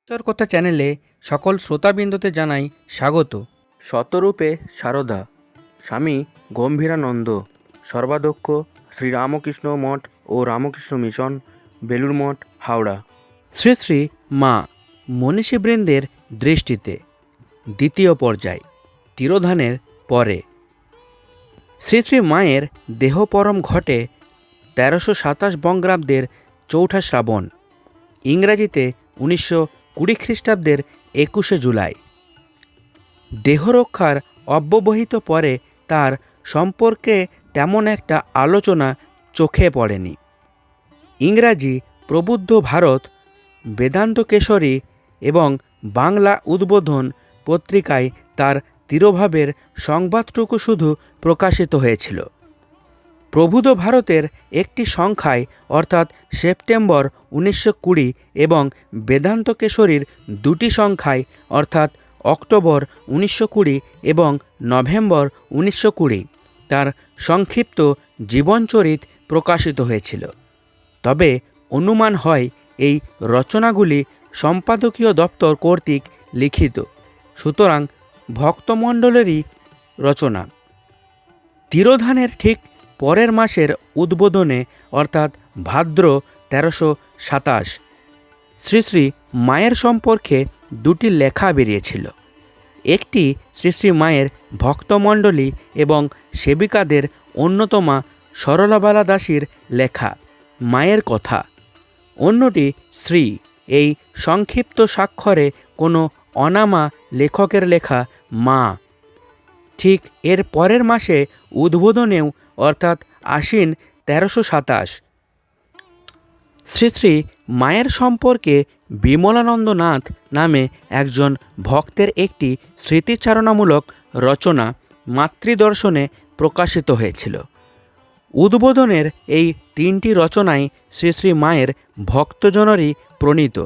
কথা চ্যানেলে সকল শ্রোতাবৃন্দতে জানাই স্বাগত। শতরূপে সারদা স্বামী গম্ভীরানন্দ সর্বাধ্যক্ষ শ্রীরামকৃষ্ণ মঠ ও রামকৃষ্ণ মিশন, বেলুড় মঠ, হাওড়া। শ্রী শ্রী মা মনীষীবৃন্দের দৃষ্টিতে দ্বিতীয় পর্যায় তিরোধানের পরে শ্রী শ্রী মায়ের দেহপরম ঘটে 1327 বঙ্গাব্দের 4 শ্রাবণ, ইংরাজিতে 1920 খ্রিস্টাব্দের 21 জুলাই। দেহরক্ষার অব্যবহিত পরে তার সম্পর্কে তেমন একটা আলোচনা চোখে পড়েনি। ইংরাজি প্রবুদ্ধ ভারত, বেদান্ত কেশরী এবং বাংলা উদ্বোধন পত্রিকায় তার তিরোভাবের সংবাদটুকু শুধু প্রকাশিত হয়েছিল। প্রবুদ্ধ ভারতের একটি সংখ্যায় অর্থাৎ সেপ্টেম্বর 1920 এবং বেদান্ত কেশরীর দুটি সংখ্যায় অর্থাৎ অক্টোবর 1920 এবং নভেম্বর 1920 তার সংক্ষিপ্ত জীবনচরিত প্রকাশিত হয়েছিল। তবে অনুমান হয় এই রচনাগুলি সম্পাদকীয় দপ্তর কর্তৃক লিখিত, সুতরাং ভক্তমণ্ডলেরই রচনা। তিরোধানের ঠিক পরের মাসের উদ্বোধনে অর্থাৎ ভাদ্র 1327 শ্রী শ্রী মায়ের সম্পর্কে দুটি লেখা বেরিয়েছিল। একটি শ্রী শ্রী মায়ের ভক্তমণ্ডলী এবং সেবিকাদের অন্যতমা সরলাবালা দাসীর লেখা মায়ের কথা, অন্যটি শ্রী এই সংক্ষিপ্ত স্বাক্ষরে কোনো অনামা লেখকের লেখা মা। ঠিক এর পরের মাসে উদ্বোধনেও অর্থাৎ আশ্বিন 1327 শ্রী শ্রী মায়ের সম্পর্কে বিমলানন্দ নাথ নামে একজন ভক্তের একটি স্মৃতিচারণামূলক রচনা মাতৃদর্শনে প্রকাশিত হয়েছিল। উদ্বোধনের এই তিনটি রচনাই শ্রী শ্রী মায়ের ভক্তজনেরই প্রণীত।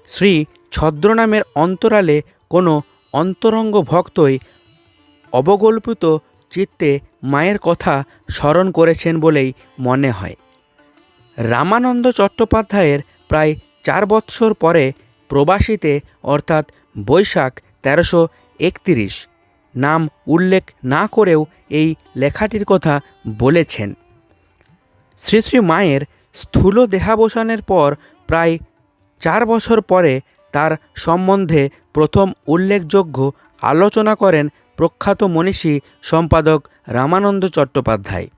শ্রী ছদ্রনামের অন্তরালে কোনো অন্তরঙ্গ ভক্তই অবকল্পিত চিত্তে মায়ের কথা স্মরণ করেছেন বলেই মনে হয়। রামানন্দ চট্টোপাধ্যায়ের প্রায় 4 বৎসর পরে প্রবাসীতে অর্থাৎ বৈশাখ 1331 নাম উল্লেখ না করেও এই লেখাটির কথা বলেছেন। শ্রী শ্রী মায়ের স্থূল দেহাবসানের পর প্রায় 4 বছর পরে তার সম্বন্ধে প্রথম উল্লেখযোগ্য আলোচনা করেন প্রখ্যাত মনীষী সম্পাদক রামানন্দ চট্টোপাধ্যায়।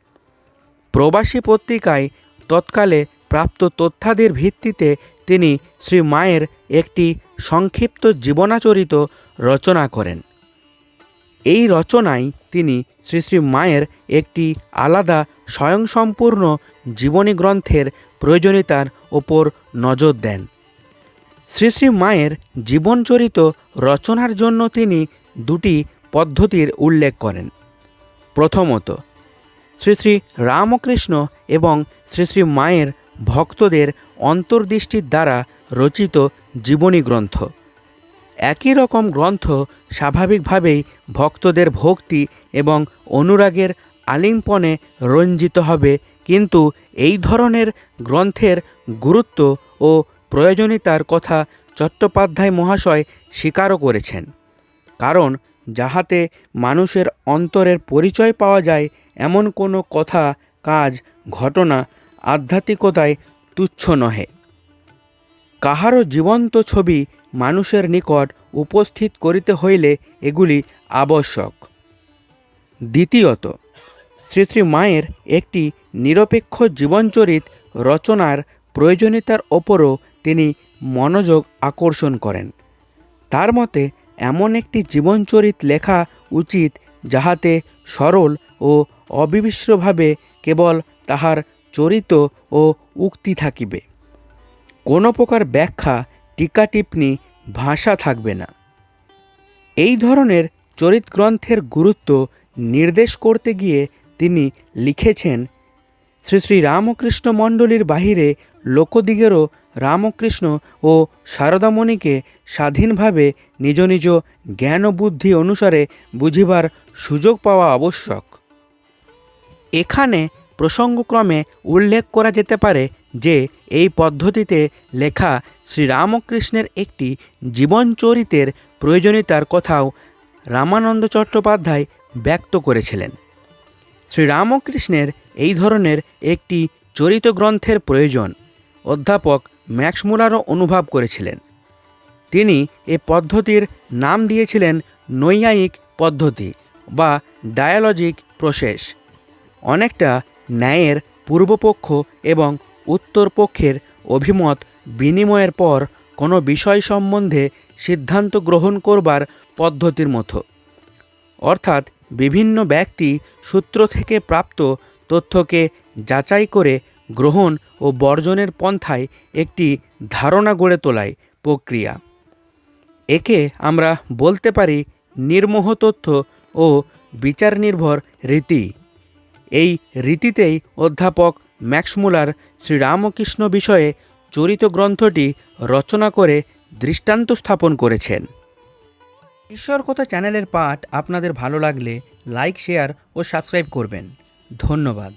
প্রবাসী পত্রিকায় তৎকালে প্রাপ্ত তথ্যাদির ভিত্তিতে তিনি শ্রী মায়ের একটি সংক্ষিপ্ত জীবনাচরিত রচনা করেন। এই রচনায় তিনি শ্রী শ্রী মায়ের একটি আলাদা স্বয়ংসম্পূর্ণ জীবনী গ্রন্থের প্রয়োজনীয়তার ওপর নজর দেন। শ্রী শ্রী মায়ের জীবনচরিত রচনার জন্য তিনি দুটি পদ্ধতির উল্লেখ করেন। প্রথমত, শ্রী শ্রী রামকৃষ্ণ এবং শ্রী শ্রী মায়ের ভক্তদের অন্তর্দৃষ্টির দ্বারা রচিত জীবনী গ্রন্থ। একই রকম গ্রন্থ স্বাভাবিকভাবেই ভক্তদের ভক্তি এবং অনুরাগের আলিঙ্গনে রঞ্জিত হবে, কিন্তু এই ধরনের গ্রন্থের গুরুত্ব ও প্রয়োজনীয়তার কথা চট্টোপাধ্যায় মহাশয় স্বীকারও করেছেন। কারণ যাহাতে মানুষের অন্তরের পরিচয় পাওয়া যায় এমন কোনো কথা, কাজ, ঘটনা আধ্যাত্মিকতায় তুচ্ছ নহে। কাহারও জীবন্ত ছবি মানুষের নিকট উপস্থিত করিতে হইলে এগুলি আবশ্যক। দ্বিতীয়ত, শ্রী শ্রী মায়ের একটি নিরপেক্ষ জীবনচরিত রচনার প্রয়োজনীয়তার ওপরও তিনি মনোযোগ আকর্ষণ করেন। তার মতে এমন একটি জীবনচরিত লেখা উচিত যাহাতে সরল ও অবিমিশ্রভাবে কেবল তাহার চরিত ও উক্তি থাকিবে, কোনো প্রকার ব্যাখ্যা, টিকা টিপ্পনী, ভাষা থাকবে না। এই ধরনের চরিত গ্রন্থের গুরুত্ব নির্দেশ করতে গিয়ে তিনি লিখেছেন, শ্রী শ্রী রামকৃষ্ণ মণ্ডলীর বাহিরে লোকদিগেরও রামকৃষ্ণ ও শারদামণিকে স্বাধীনভাবে নিজ নিজ জ্ঞান ও বুদ্ধি অনুসারে বুঝিবার সুযোগ পাওয়া আবশ্যক। এখানে প্রসঙ্গক্রমে উল্লেখ করা যেতে পারে যে এই পদ্ধতিতে লেখা শ্রীরামকৃষ্ণের একটি জীবনচরিতের প্রয়োজনীয়তার কথাও রামানন্দ চট্টোপাধ্যায় ব্যক্ত করেছিলেন। শ্রীরামকৃষ্ণের এই ধরনের একটি চরিত গ্রন্থের প্রয়োজন অধ্যাপক ম্যাক্সমূলারও অনুভব করেছিলেন। তিনি এ পদ্ধতির নাম দিয়েছিলেন নৈয়ায়িক পদ্ধতি বা ডায়ালজিক প্রসেস। অনেকটা ন্যায়ের পূর্বপক্ষ এবং উত্তরপক্ষের অভিমত বিনিময়ের পর কোনো বিষয় সম্বন্ধে সিদ্ধান্ত গ্রহণ করবার পদ্ধতির মতো। অর্থাৎ বিভিন্ন ব্যক্তি সূত্র থেকে প্রাপ্ত তথ্যকে যাচাই করে গ্রহণ ও বর্জনের পন্থায় একটি ধারণা গড়ে তোলাই প্রক্রিয়া। একে আমরা বলতে পারি নির্মোহ তথ্য ও বিচার নির্ভর রীতি। এই রীতিতেই অধ্যাপক ম্যাক্সমূলার শ্রীরামকৃষ্ণ বিষয়ে চরিত গ্রন্থটি রচনা করে দৃষ্টান্ত স্থাপন করেছেন। ঈশ্বর কথা চ্যানেলের পাঠ আপনাদের ভালো লাগলে লাইক, শেয়ার ও সাবস্ক্রাইব করবেন। ধন্যবাদ।